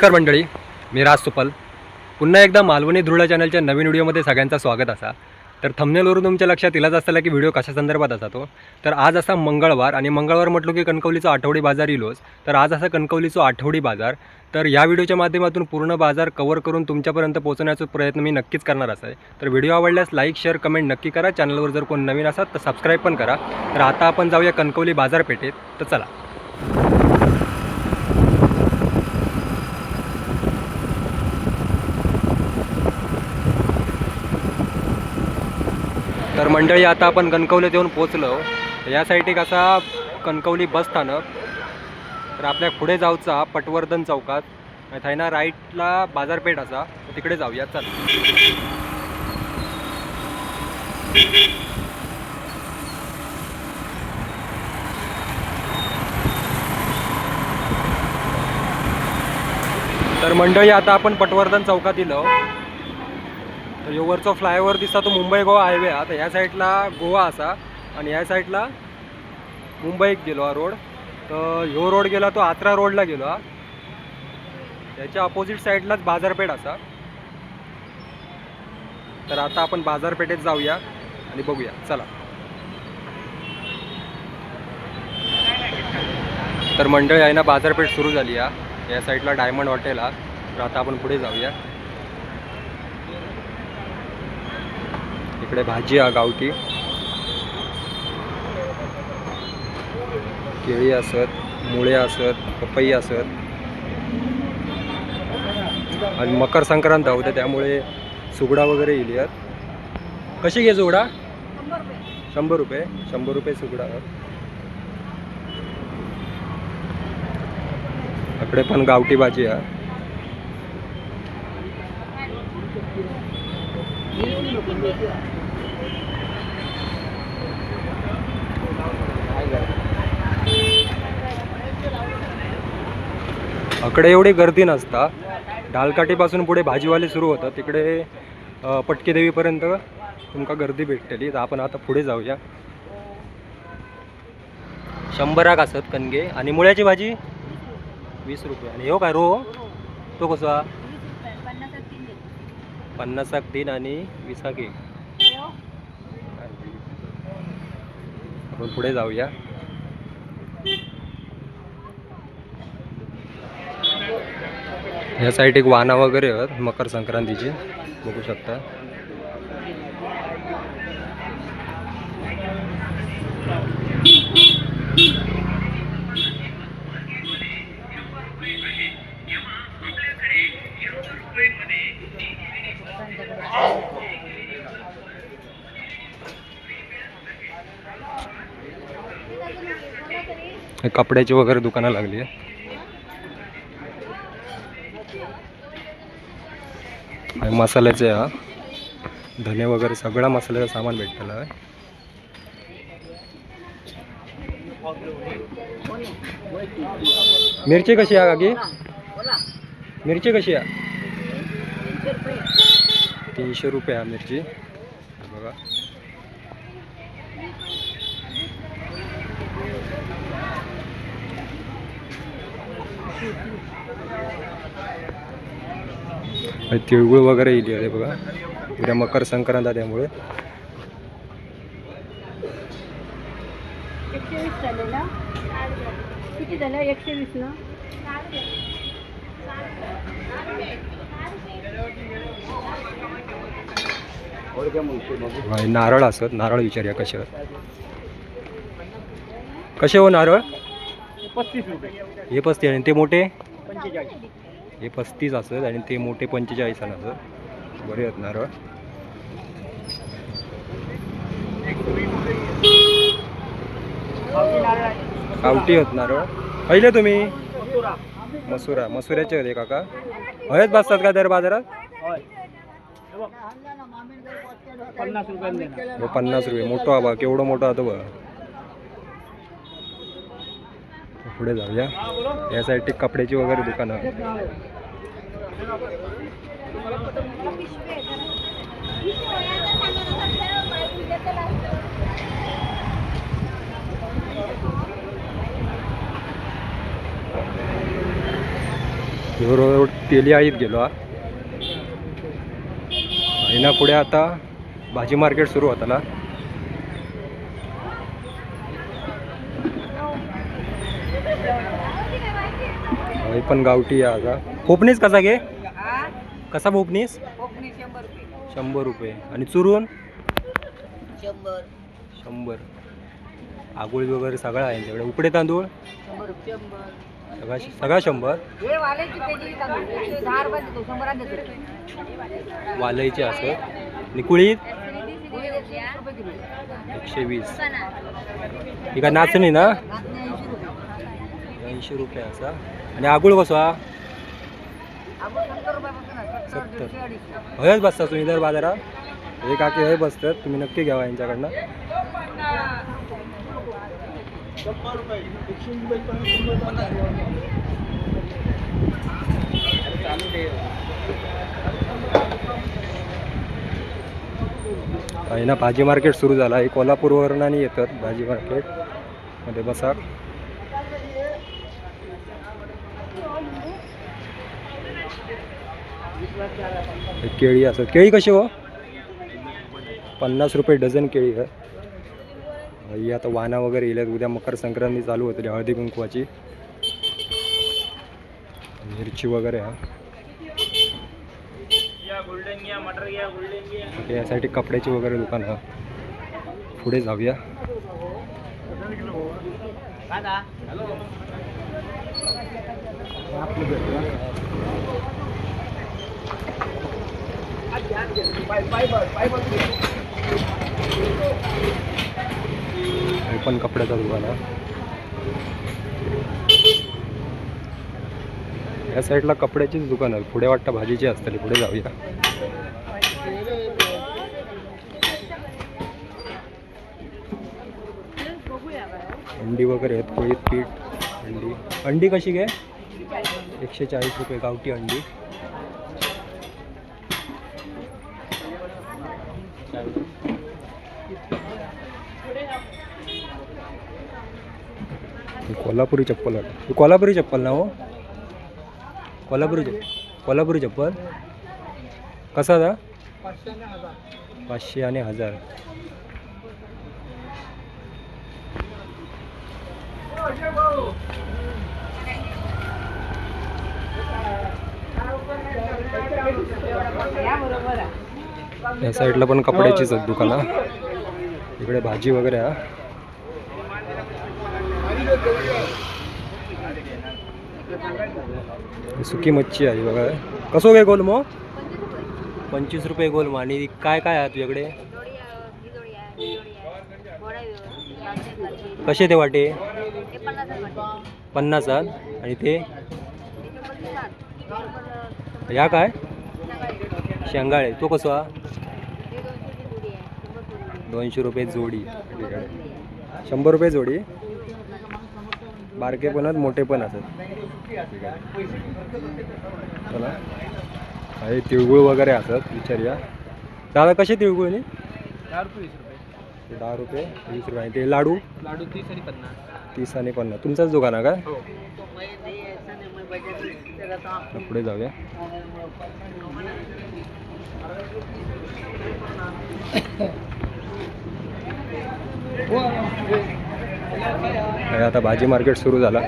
नमस्कार मंडळी, मी राज सुपल. पुन्हा एकदा मालवणी धुळा चॅनलच्या नवीन व्हिडिओमध्ये सगळ्यांचं स्वागत असा. तर थंबनेलवरून तुमच्या लक्षात येलाच असताना की व्हिडिओ कशा संदर्भात असा तो. तर आज असा मंगळवार आणि मंगळवार म्हटलो की कणकवलीचा आठवडी बाजार येलोच. तर आज असा कणकवलीचा आठवडी बाजार. तर या व्हिडिओच्या माध्यमातून पूर्ण बाजार कव्हर करून तुमच्यापर्यंत पोहोचण्याचा प्रयत्न मी नक्कीच करणार आहे. तर व्हिडिओ आवडल्यास लाईक शेअर कमेंट नक्की करा. चॅनलवर जर कोण नवीन असाल तर सबस्क्राईब पण करा. तर आता आपण जाऊया कणकवली बाजारपेठेत. तर चला. तर मंडळी आता आपण कणकवलीत येऊन पोचलो. या साईड एक असा कणकवली बस स्थानक. तर आपल्या पुढे जाऊचा पटवर्धन चौकात आहे ना, राईटला बाजारपेठ असा, तिकडे जाऊया. चल. तर मंडळी आता आपण पटवर्धन चौकात येलो. तर वरचा फ्लायओव्हर दिसता तो मुंबई गोवा हायवे. आता ह्या साईडला गोवा असा आणि ह्या साईडला मुंबईक गेलो हा रोड. तर ह्यो रोड गेला तो आत्रा रोडला गेलो हा. त्याच्या अपोजिट साईडलाच बाजारपेठ असा. तर आता आपण बाजारपेठेत जाऊया आणि बघूया. चला. तर मंडळी आहे ना, बाजारपेठ सुरू झाली या साईडला डायमंड हॉटेल हा. तर आता आपण पुढे जाऊया. इकडे भाजी हा गावठी, केळी असत, मुळे असत, पपई असत आणि मकर संक्रांत होते त्यामुळे सुगडा वगैरे येईल यात. कशी घे सुगडा? 100 रुपये. 100 रुपये सुगडा. इकडे पण गावठी भाजी आहे. इकडे एवढी गर्दी नसता. डालकाठीपासून पुढे भाजीवाले सुरू होतं, तिकडे पटकी देवीपर्यंत तुमका गर्दी भेटतेली. तर आपण आता पुढे जाऊया. 100 असत कणगे आणि मुळ्याची भाजी 20 रुपये. आणि हो काय रो तो कसा? 50 3 आणि 20 1. आपण पुढे जाऊया. ह्या साईड एक वाहना वगैरे आहेत मकर संक्रांतीची, बघू शकता. कपड्याची वगैरे दुकानं लागली आहे. मसाल्याचे हा, धने वगैरे सगळा मसाल्याचं सामान भेटलेलं आहे. मिरची कशी आहे काकी? मिरची कशी आहे? 300 रुपये हा मिरची. बघा. तिळगुळ वगैरे येईल आहे बघा. उद्या मकर संक्रांत आहे त्यामुळे. किती झालं? 120 ना. नारळ असत, नारळ विचारूया कसे कसे हो नारळ? 35 रुपये. हे 35 आणि ते मोठे 45. हे 35 असत आणि ते मोठे 45 असत. बरे आहेत नारळ. गावठी आहेत नारळ. पहिले तुम्ही मसुऱ्याचे होते काका? हयच बसतात का दर बाजारात? 50 रुपये. मोठा बा, केवढं मोठं होतं बघा. पुढे जाऊया. या साईड कपड्याची वगैरे दुकानं. रोड तेली आळीत गेलो हा. ना पुढे आता भाजी मार्केट सुरू होताला. हे पण गावठी आहे आता. पोपणीस कसा घे? कसा पोपणीस? 100 रुपये. आणि चुरून 100. आगोळी वगैरे सगळं आहे त्यांच्याकडे. उकडे तांदूळ सगळा 100. वालईचे असं. आणि कुळीत 120. ही का नाचणी ना? 80 रुपये असा. आणि आगुळ कसा? 70. हयच बसता तुम्ही दर बाजारात? हे काकी हय बसतात, तुम्ही नक्की घ्यावा यांच्याकडनं. काही ना भाजी मार्केट सुरू झाला आहे. कोल्हापूरवरून आणि येतात भाजी मार्केट मध्ये. बसा. केळी असं. केळी कशी हो? 50 रुपये डझन केळी आहे. ही आता वाना वगैरे येतात. उद्या मकर संक्रांती चालू होते, हळदी कुंकवाची. मिरची वगैरे हा. यासाठी कपड्याची वगैरे दुकान हा. पुढे जाऊया. हे पण कपड्याचा दुकान आहे. या साईडला कपड्याचीच दुकान आहे. पुढे वाटतं भाजीची असतली. पुढे जाऊया. अंडी वगैरे आहेत. कोळीत पीठ अंडी. अंडी कशी घे? 140 रुपये गावठी अंडी. कोल्हापुरी चप्पल आहे. कोल्हापुरी चप्पल ना हो? कोल्हापुरी चप्पल कसा दा? 500 आणि 1000. या साईडला पण कपड्याचीच आहेत दुकानं. इकडे भाजी वगैरे आहे. सुकी मच्छी आहे बघा. कसो काय गोल मग? 25 रुपये गोल मग. आणि काय काय आहे तुझ्याकडे? कसे ते वाटे? 50. आणि ते या काय? शेंगाळे. तो कसो हा? 200 रुपये जोडी. 100 रुपये जोडी. बारके पण आहेत, मोठे पण असतात. चला. हे तिळगुळ वगैरे असतात. विचारूया. दादा कसे तिळगुळनी? 10 रुपये 20 रुपये. ते लाडू? 30 आणि 50. 30 आणि 50. तुमचंच दुकान आहे का? पुढे जाऊया. आता भाजी मार्केट सुरू झाला.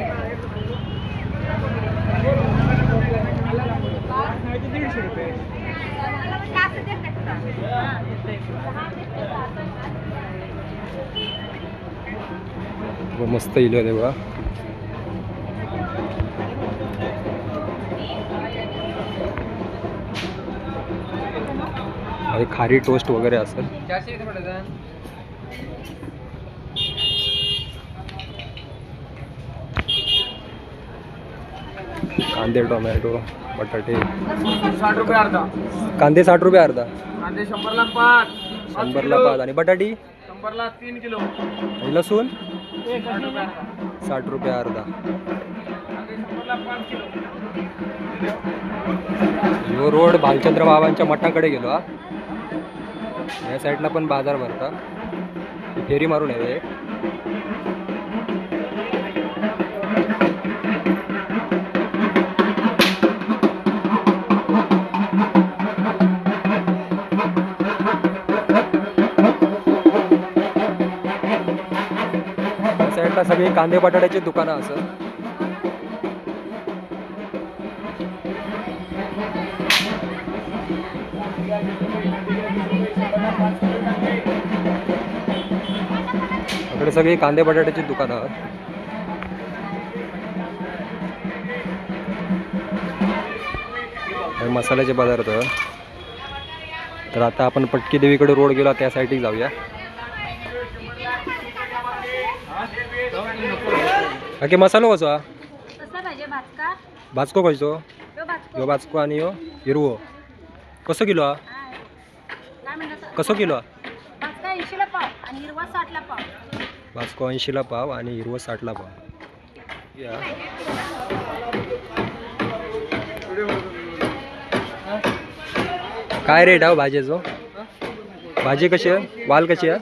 मस्त इलो तेव्हा. खारी टोस्ट वगैरे असेल. कांदे, टोमॅटो, बटाटे. 60 रुपये अर्धा. कांदे 60 रुपये अर्धा. कांदे 100 ला 5. 100 ला 5. आणि बटाटी 100 ला 3 किलो. आणि लसूण 60 रुपये अर्धा. कांदे 100 ला 5 किलो. यो रोड भालचंद्र बाबांच्या मठाकडे गेलो हा. या साईडला पण बाजार भरता. फेरी मारून येते. साईडला सगळी कांदे बटाट्याची दुकानं असत. इकडे सगळी कांदे बटाट्याची दुकानं आहेत. हे मसाल्याचे पदार्थ. तर आता आपण पटकी देवीकडे रोड गेला त्या साईडला जाऊया. बाकी मसालो कसो हा? कसा पाहिजे भाजका? भाजको कसो? ह्यो भाजको आणि ह्यो हिरवो कसो किलो हा? काय म्हणतात? कसो किलो हा? भाजका 80ला पाव आणि हिरवा 60ला पाव. भाजको 80ला पाव आणि हिरवो 60ला पाव. या काय रेट आहे भाजीचो? भाजी कशी आहे? वाल कशी आहे?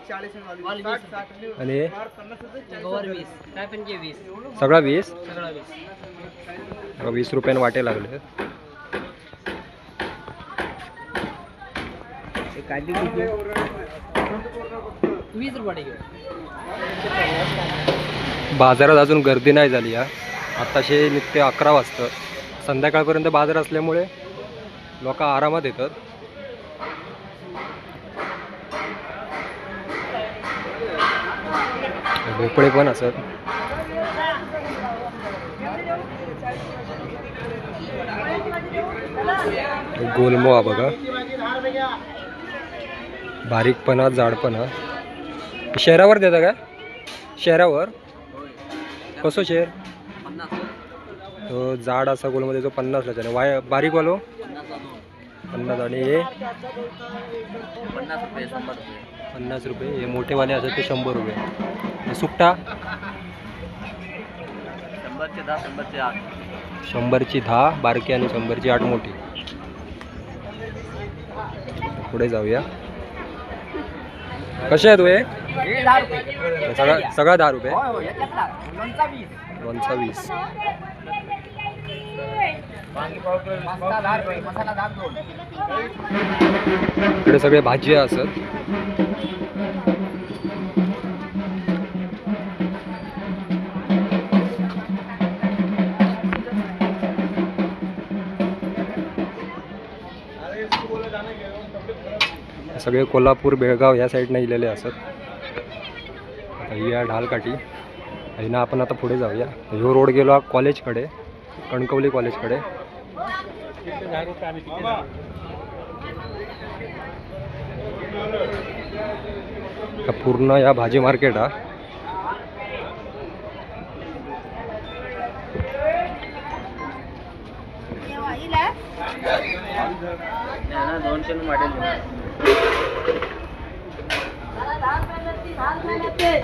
आणि हे? सगळा 20? 20 रुपयाने वाटे लागले. बाजारात अजून गर्दी नाही झाली या. आत्ताशे नित्य 11 वाजता. संध्याकाळपर्यंत बाजार असल्यामुळे लोक आरामात येतात. भोपळे पण असत. गोलमो हा बघा. बारीकपणा जाडपणा. शहरावर देता का? शहरावर कसो शेर? तो जाड असा गोलमध्ये जो 50ला त्याने वाय बारीकवालो 50 आणि हे 50 रुपये. हे मोठेवाले असतात ते 100 रुपये. हे सुकटा 100ची 10 बारकी आणि 100ची 8 मोठी. पुढे जाऊया. कसे आहेत हे? सगळा 10 रुपये. लोणचा 20. इकडे सगळे भाजी असत. सगळे कोल्हापूर बेळगाव या साईडने इलेले असत. आता ही आहे ढालकाठी. ना आपण आता पुढे जाऊया. ह्यो रोड गेलो कॉलेजकडे, कणकवली कॉलेजकडे. पूर्ण या भाजी मार्केट हा.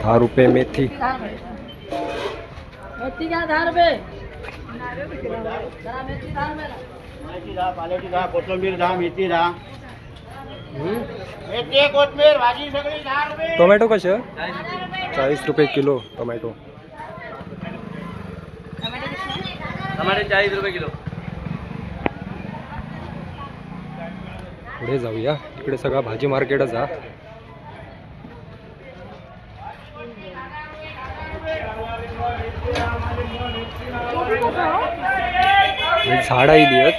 ₹10 मेथी. मेथी का 10 रुपये. मेथी 10, पाल्याची 10, कोथिंबीर 10, मेथी 10. मेथी कोथिंबीर भाजी सगळी 10 रुपये. टोमॅटो कसे? 40 रुपये किलो टोमॅटो. टमाटे 40 रुपये किलो. पुढे जाऊया. इकडे सगळा भाजी मार्केटच हा. झाड आहे आहेत.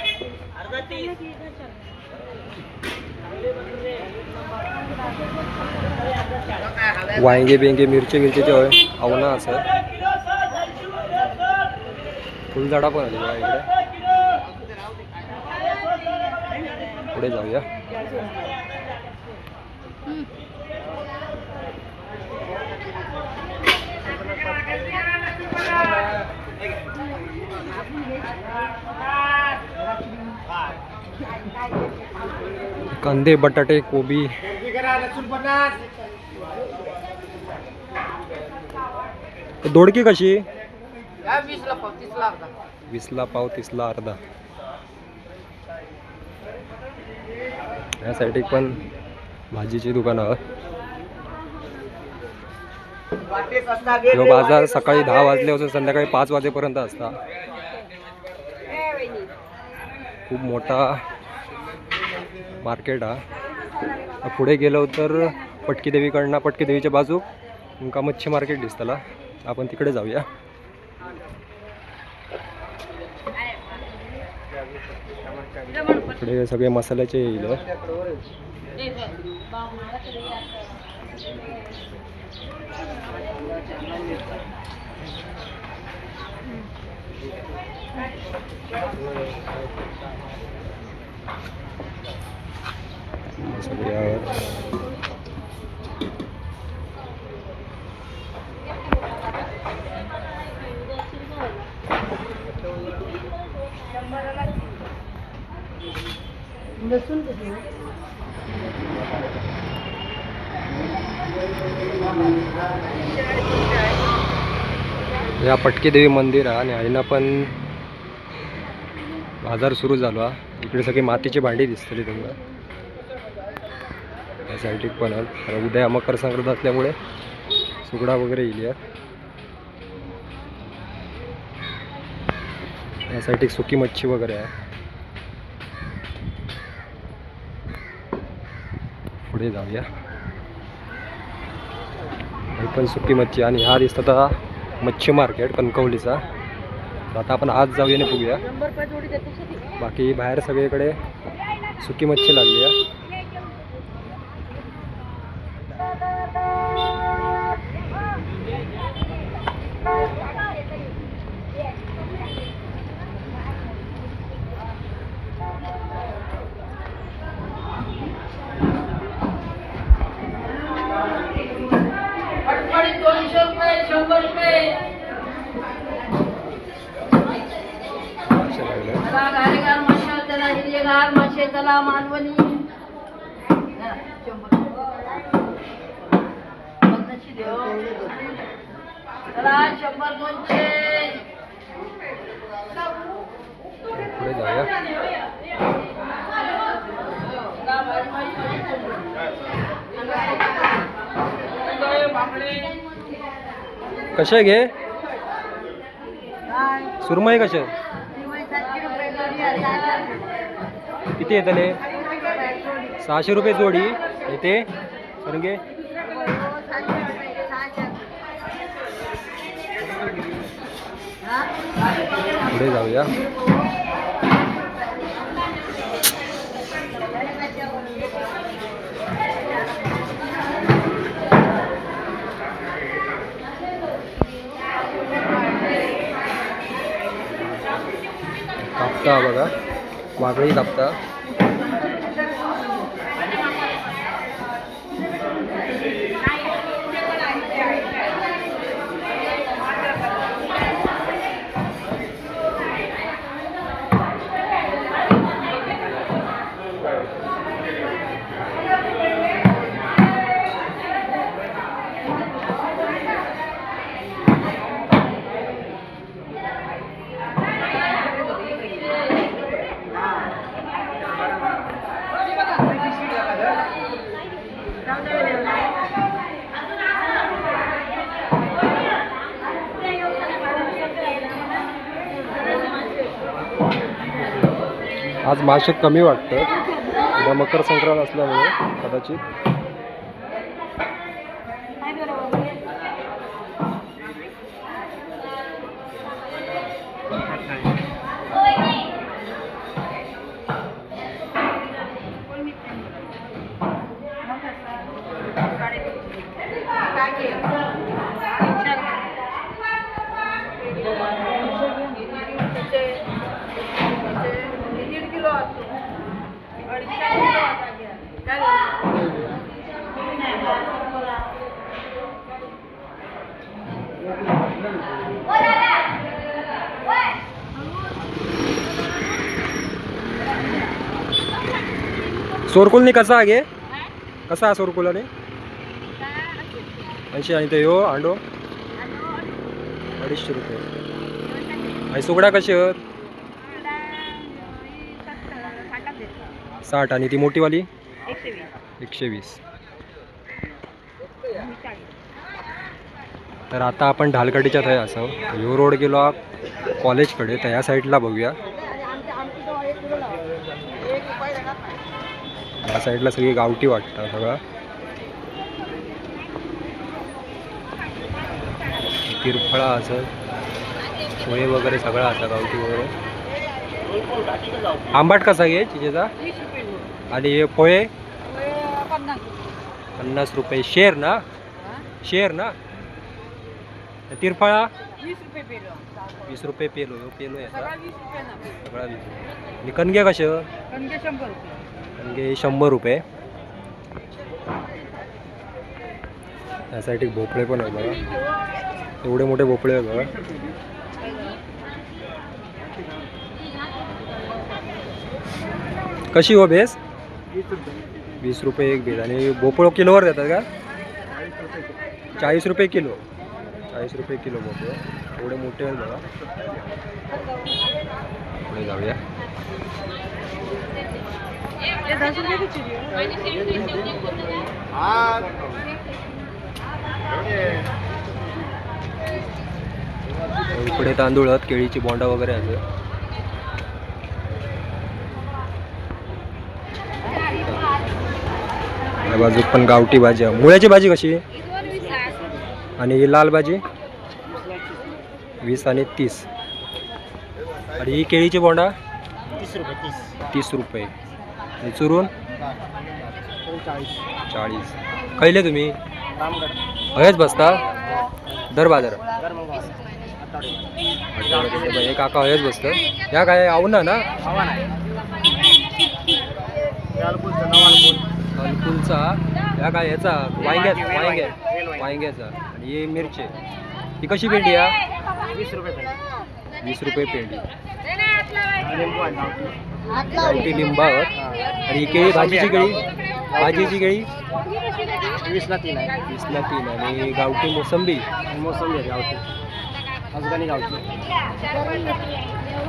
वांगे बिंगे मिरची गिरचीचे अवना असं फुलझाडा पण आली बघा इकडे. पुढे जाऊया. कांदे बटाटे कोबी. दोडकी कशी? 20ला पाव 30ला अर्धा. 20ला पाव 30ला अर्धा. या साईड पण भाजीची दुकानं आहेत. जो बाजार सकाळी 10 वाजल्यापासून संध्याकाळी 5 वाजेपर्यंत असता. खूप मोठा मार्केट हा. पुढे गेलो तर पटकी देवीकडनं पटकी देवीच्या बाजू तुमका मच्छी मार्केट दिसतला. आपण तिकडे जाऊया. इकडे सगळे मसाल्याचे येईल. लसूण या पटकी देवी मंदिर आहे आणि आईना पण बाजार सुरू झालो हा. इकडे सगळी मातीची भांडी दिसतली तुम्हाला. या साईडीक पण आहे. कारण उद्या मकर संक्रांत असल्यामुळे सुगडा वगैरे येईल. या साईडीक सुकी मच्छी वगैरे आहे. पुढे जाऊया. ही पण सुकी मच्छी आणि हा दिसतं आता मच्छी मार्केट कणकवलीचा. तर आता आपण आज जाऊया आणि बघूया. बाकी बाहेर सगळीकडे सुकी मच्छी लागली आहे. त्याला मानवणी त्याला 100-200 पुढे जाऊया. कसे घे सुरमई कसे किती येतले 600 रुपये जोडी येते. सरंगे पुढे जाऊया. कापता बघा वागळी कापता. आज मासे कमी वाटतात. उद्या मकर संक्रांत असल्यामुळे कदाचित. सोरकुलनी कसा आहे कसा सोरकुलाने 80 आणि ते हो अंडो 250 रुपये. आणि सुगडा कशी आहेत 60 आणि ती मोठीवाली 120. तर आता आपण ढालकाठीच्या थंय असं ह्यो रोड गेलो कॉलेजकडे. तर या साईडला बघूया. या साईडला सगळी गावठी वाटतं सगळं. तिरफळा असं पोहे वगैरे सगळं असं गावठी वगैरे. आंबाट कसा घे चिचेचा? आणि हे पोहे 50 रुपये शेर ना? शेर ना? तिरफळा 20 रुपये पेलो. ह्यो पेलो आहे आता सगळा 20 रुपये. आणि कणगे कसे? कणगे 100 रुपये. यासाठी भोपळे पण आहे बघा, एवढे मोठे भोपळे आहे बघा. कशी हो बेस? 20 रुपये एक बेस. आणि भोपळं किलोवर देतात का? 40 रुपये किलो. 40 रुपये किलो भोपळं, एवढे मोठे आहेत बघा. पुढे जाऊया. इकडे तांदूळ आहेत, केळीची बोंडा वगैरे असं. या बाजूक पण गावठी भाजी आहे. मुळ्याची भाजी कशी? आणि ही लाल भाजी 20 आणि 30. आणि ही केळीची बोंडा 30 रुपये. आणि चुरून 40. खैले तुम्ही? हयच बसता दर बाजार? हे काका हयच बसतं. ह्या काय आवना ना? अलकुलचा. ह्या काय ह्याचा वांग्याचा. आणि ही मिरची. ही कशी पेंडी या? 20 रुपये. 20 रुपये पेंडी. गावठी लिंबावर. आणि ही केळी भाजीची केळी. 20 ला 3 आहे. 20 ला 3. आणि गावठी मोसंबी. मोसंबी गावठी.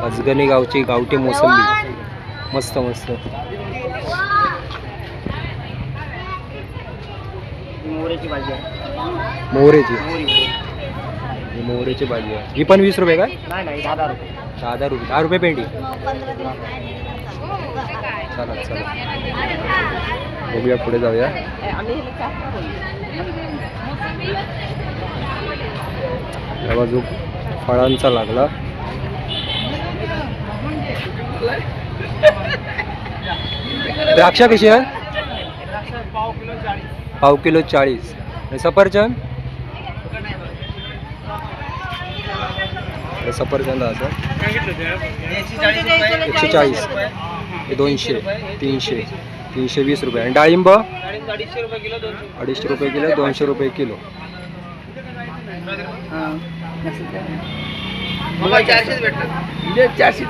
अजगणी गावची गावठी मोसंबी. मस्त मस्त. मोहरीची भाजी आहे. मोहरीची. ही मोहरीची भाजी आहे. ही पण 20 रुपये का? नाही 10 रुपये. 10 रुपये. 10 रुपये पेंडी. चला चला बघूया, पुढे जाऊया. या बाजू फळांचा लागला. द्राक्षा कशी आहे? पाव किलो 40. आणि सफरचंद? सफरचंद असं 140. हे 200, 300, 320 रुपये. आणि डाळिंब 250 रुपये किलो, 200 रुपये किलो.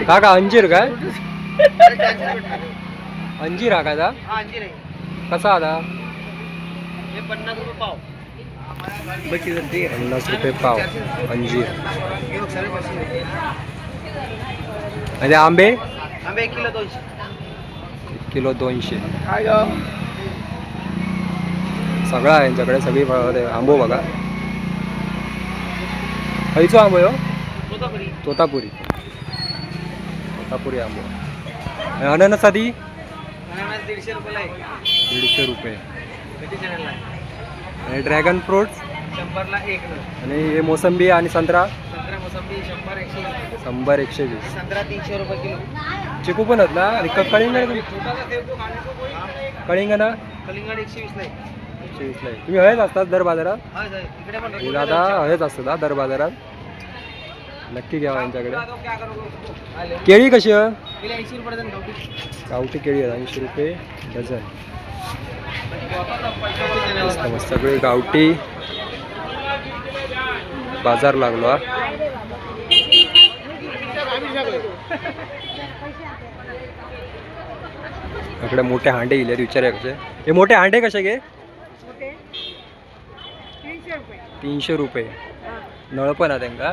काका अंजीर काय? अंजीर हा का? कसा आता? 50 रुपये पाव. 50 रुपये पाव अंजीर. आणि आंबे? आंबे 1 किलो 200. 1 किलो 200. सगळं आहे यांच्याकडे, सगळी फळं. आंबो बघा. खयचो आंबो हो? तोतापुरी. तोतापुरी आंबो. अननस आधी 150 रुपये. 150 रुपये. आणि ड्रॅगन फ्रूट्स 100 ला 1. आणि हे मोसंबी आणि संत्रा संत्रा मोसंबी 100 100-120. संत्रा 300 रुपये किलो. चिकू पण आहेत ना? आणि कलिंगड? कलिंगड कलिंगड 120 ला. 120 ला. तुम्ही हयच असतात दर बाजारात? इकडे पण हे दादा हयच असतात दर बाजारात. नक्की घ्यावा यांच्याकडे. केळी कशी आहे? 80 रुपये डझन गावठी. गावठी केळी आहे 80 रुपये डझन. मस्त मस्त सगळे गावठी बाजार लागलो हा. इकडे मोठे हांडे इले विचारूया कसे. हे मोठे हांडे कसे घे? 300 रुपये. नळ पण आहे त्यांना.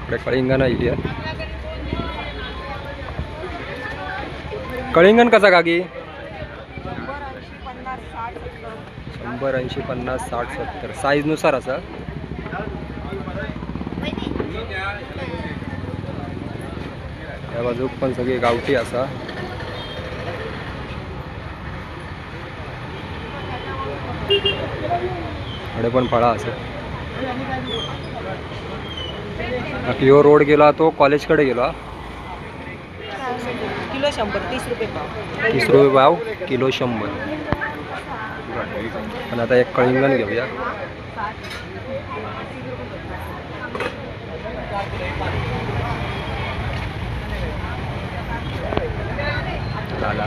इकडे कळिंगण इली आहे. कळिंगण कसा काकी? 100, 80, 50, 60, 70 साईजनुसार असा. या बाजूक पण सगळी गावठी असा. कडे पण फळा असं. बाकी ह्यो रोड गेला तो कॉलेजकडे गेला. किलो 100 30 रुपये पाव. 30 रुपये पाव, किलो 100. पण आता एक कळिंगण घेऊया. झाला.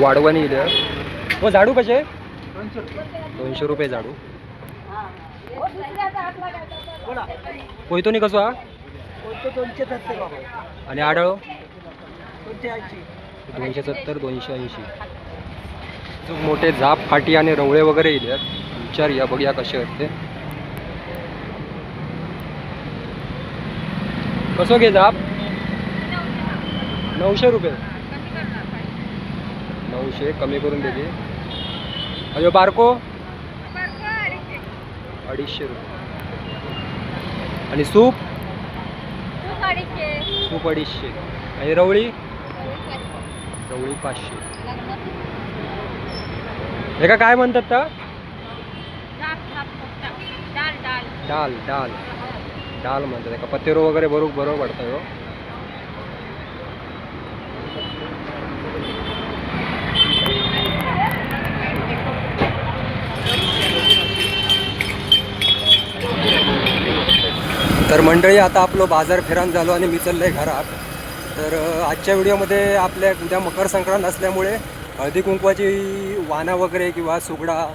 वाढवणी इथे हो. झाडू कसे? 200 रुपये झाडू. कोयतो नाही कसो हा? 270 बाबा. आणि आढळ 280. 270 280. मोठे झाप फाटी आणि रवळे वगैरे इथे विचार या बघूया कसे वाटते. कसो घे झाप? 900 रुपये. 900 कमी करून देते. अयो बारको 250 रुपये. आणि सूप? सूप 250. आणि रवळी? रवळी 500. हे का काय म्हणतात का? डाल डाल डाल म्हणतात का? पतेरो वगैरे बरोबर पडतं हो. तर मंडळी आता आपलं बाजार फिरान झालो आणि मी चाललो आहे घरात. तर आजच्या व्हिडिओमध्ये आपल्या उद्या मकर संक्रांत असल्यामुळे हळदी कुंकवाची वाना वगैरे किंवा सुगडा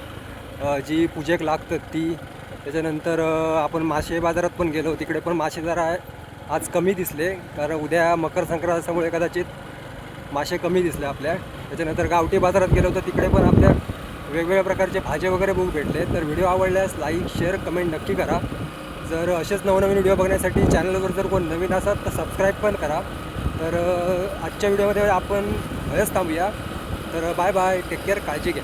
जी पूजेक लागतात ती. त्याच्यानंतर आपण मासे बाजारात पण गेलो. तिकडे पण मासे जरा आज कमी दिसले कारण उद्या मकर संक्रांत असल्यामुळे कदाचित मासे कमी दिसले आपल्या. त्याच्यानंतर गावठी बाजारात गेलो तर तिकडे पण आपल्या वेगवेगळ्या प्रकारचे भाज्या वगैरे बघू भेटले. तर व्हिडिओ आवडल्यास लाईक शेअर कमेंट नक्की करा. जर असेच नवनवीन व्हिडिओ बघण्यासाठी चॅनलवर जर कोण नवीन असाल तर सबस्क्राईब पण करा. तर आजच्या व्हिडिओमध्ये आपण हेच थांबूया. तर बाय बाय. Take care. काळजी घ्या.